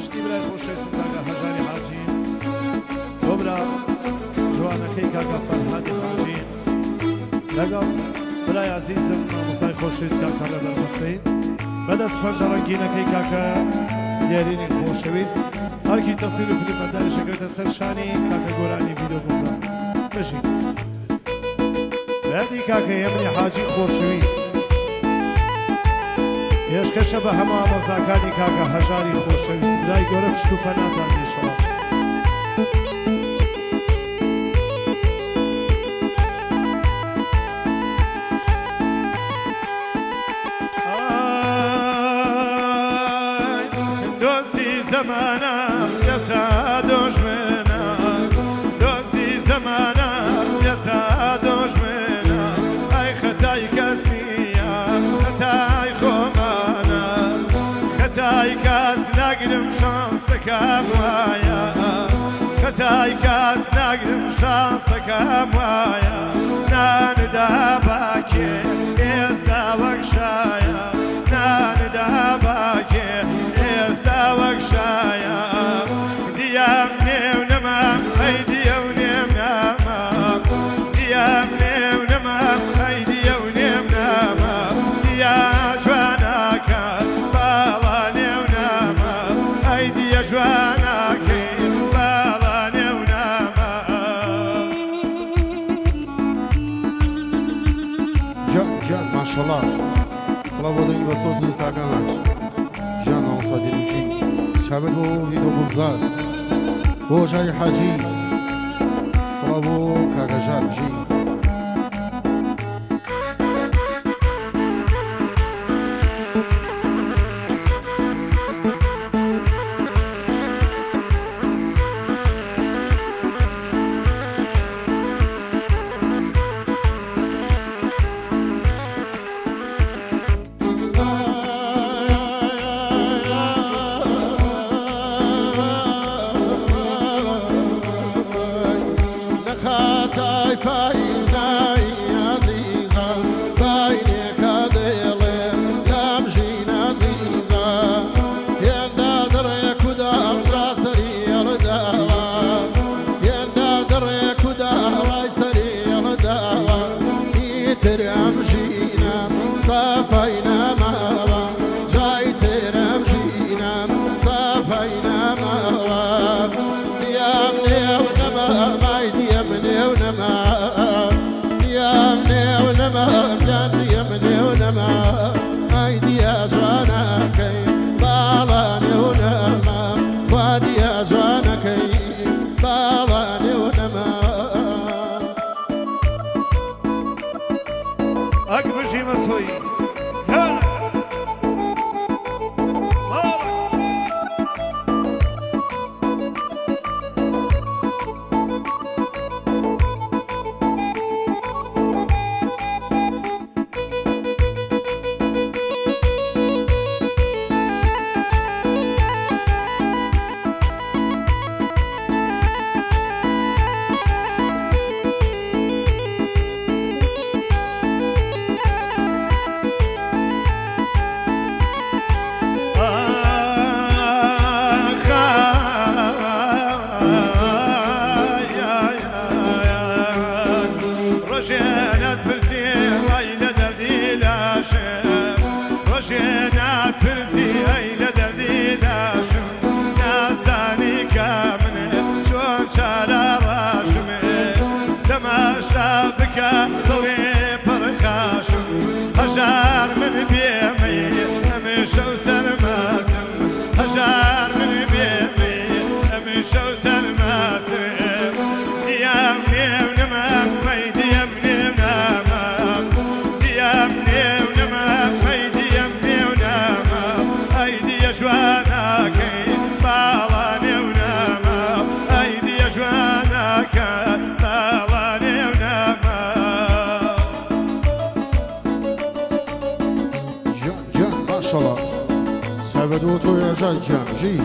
پشتی برای خوشویستم کاکا هەژاری حاجی گۆبرا جوانەکەی کاکا فەرهادی حاجی لەگەڵ برای عزیزم مامۆستای خۆشەویست کاکا ڕەدەرمەستەی بەدەست پەنجەڕەنگینەکەی کاکە دیارینی خۆشەویست هەرکی تەسویر و فیلمبەرداریشەکەوێتە سەر شانی کاکە گۆرانی ڤیدیۆ گوزار بەشی بەدی کاکە ئێمنی حاجی خۆشەویست پێشکەشە بە هەموو ئامۆزاکانی کاکە هەژاری خۆشەویست خدای گەورە پشت و پەناتان دێشەوە زمانم لسا دشمنم دوستی زمانم لسا دشمنم ای خطای کس نیم خطای خومانم خطای کس نگرم شانس کم وایا خطای کس نگرم شانس کم وایا نان دا باکی ازدا وکشایا نان دا باکی ازدا وکشایا دیم نیو نمام ای دیو نیم نمام دیم نیو نمام ای دیو نیم نمام دیا جوانا کن بالا نیو نمام ای دیا جوانا کن بالا نیو نمام جان ماشاءالله سلام بودنی با سوزی کاکا هاج جان آموزادی روشی شبه بو ویدو گلزار بو جای حاجی سلام بو کاکا جان جی أكبر شيء مسوي سبدو تو یا جان جی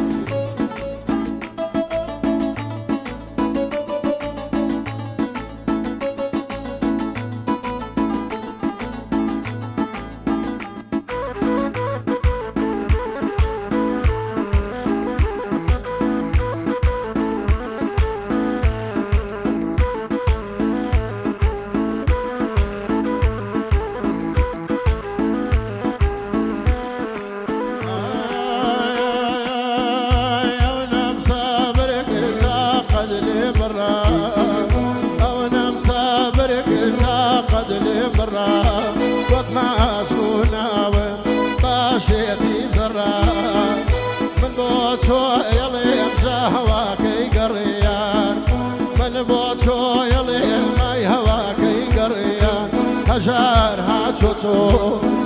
گەڕا من بۆ تۆ ئێڵێم جا هەواکەی گەڕیان من بۆ تۆ ئێڵێم مای هەواکەی گەڕیان هەژار هاچۆ تۆ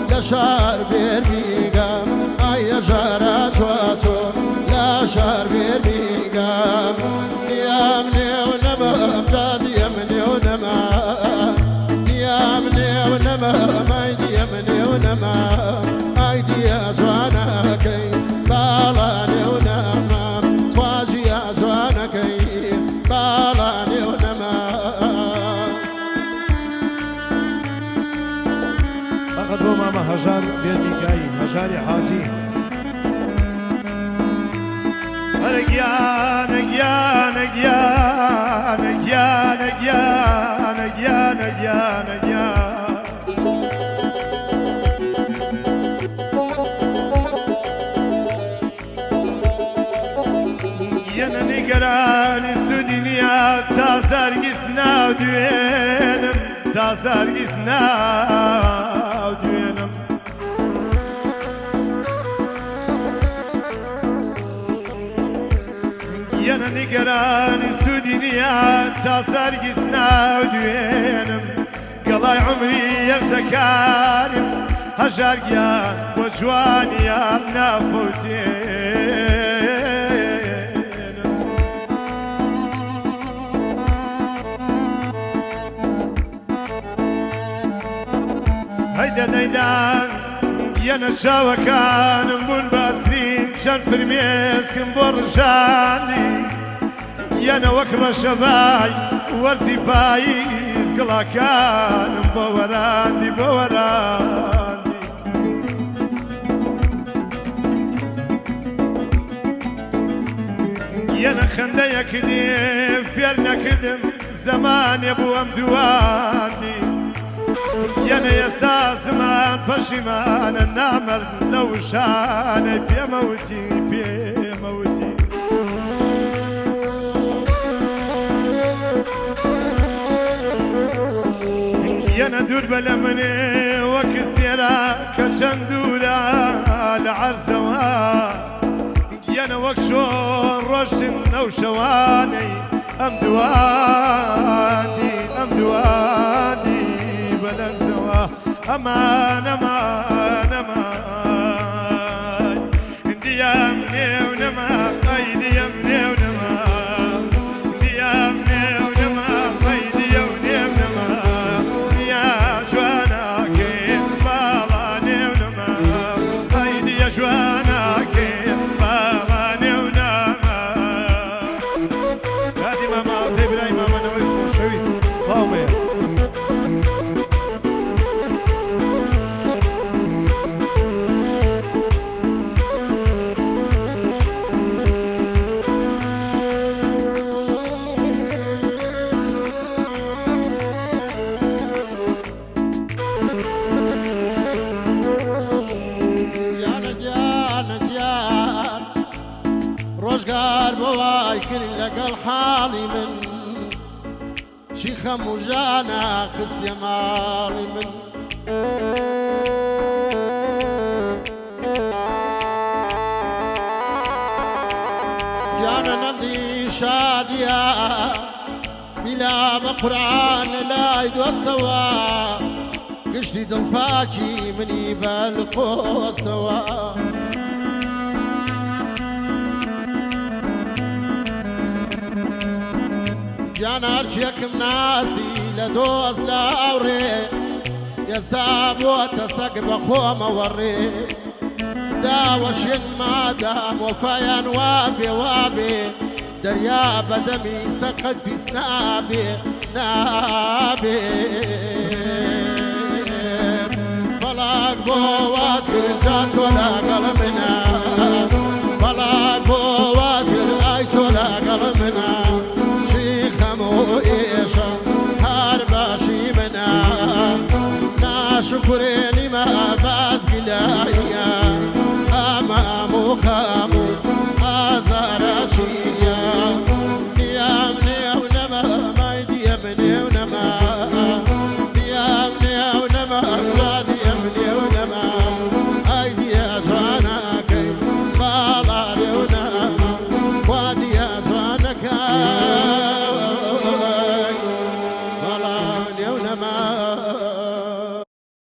لە شار بێرمیگەم ئای هەژارە تۆ لە شار بێرمیگەم دیام نێو نەمەم جا دیەم نێو نەمە دیام نێو نەمە مای دیەم نێو نەمە ئای دیە جوانەکەی باڵا نێو نەمە تواجیە جوانەکەی باڵا نێو نەمە فقط بۆ مامە هەژار بێرمیگایی هەژاری حاجی هەرە گیانە گیانە گیانە گیانە گیانە گیانە گیانە گیان گیانە نیگەرانی سوودی نیە تا زەرگیز ناو دوێنم تا زەرگیز ناو دوێنم گیانە نیگەرانی سوودی نیە تا زەرگیز ناو دوێنم گەڵای عمری یەرزەکارم هەژار گیان بۆ جوانیان نافەوتێنم هەیدە دەیدان گیانە شاوەکانم بوون باسرین چەند فرمێسکم بۆ ڕژاندی گیانە وەک ڕەشەبای وەرزی پاییز گڵاکانم بۆ وەراندی بۆ وەراندی گیانە خەندەیەک دێ فێر نەکردم زەمانێ بوو ئەم دواندی گیانە ئێستا زمان پەشیمانە نامەرد لەو شانەی پێمەوتی پێمەوتی گیانە دوور بە لە منێ وەک سێرا کە چەند دوورە لە عەرزەوە گیانە وەک شۆڕ ڕۆشتن ئەو شەوانەی ئەم دواندی ئەم دواندی بەلەرزەوە ئەمان ئەمان ئەمان دیام نێو نەما ئەی دیەم نێو نەما دیام نێو نەما ئەی دیە و نێو نەما دیا جوانەکەی باڵا نێو نەما ئەی دیە جوانەکەی باڵا نێو نەما کاتی مامە ئاسەی برای مامەنەوەی خۆشەویست سڵاومێ ڕۆژگار بۆ وای کرد لەگەڵ حاڵی من چی خەم و ژانە خستێ ماڵی من گیانە نەمدی شادیە بیلا بە قورعان لە لای دۆستەوە گشتی دڵپاکی منی بەلقۆستەوە گیانە هەرچیەکم ناسی لە دۆست لاوڕێ ئێستا بۆتە سەگ بە خۆمەوەڕێ داوەشێن مادام وەفایان وابێ وابێ دەریا بەدەمی سەقەت پیس نابێ نابێ فەڵات بۆ وات کرد جا تۆ لەگەڵ منە فەڵات بۆ وات کرد ئای تۆ لەگەڵ منە ئێشە هەر باشی منە ناشکرێن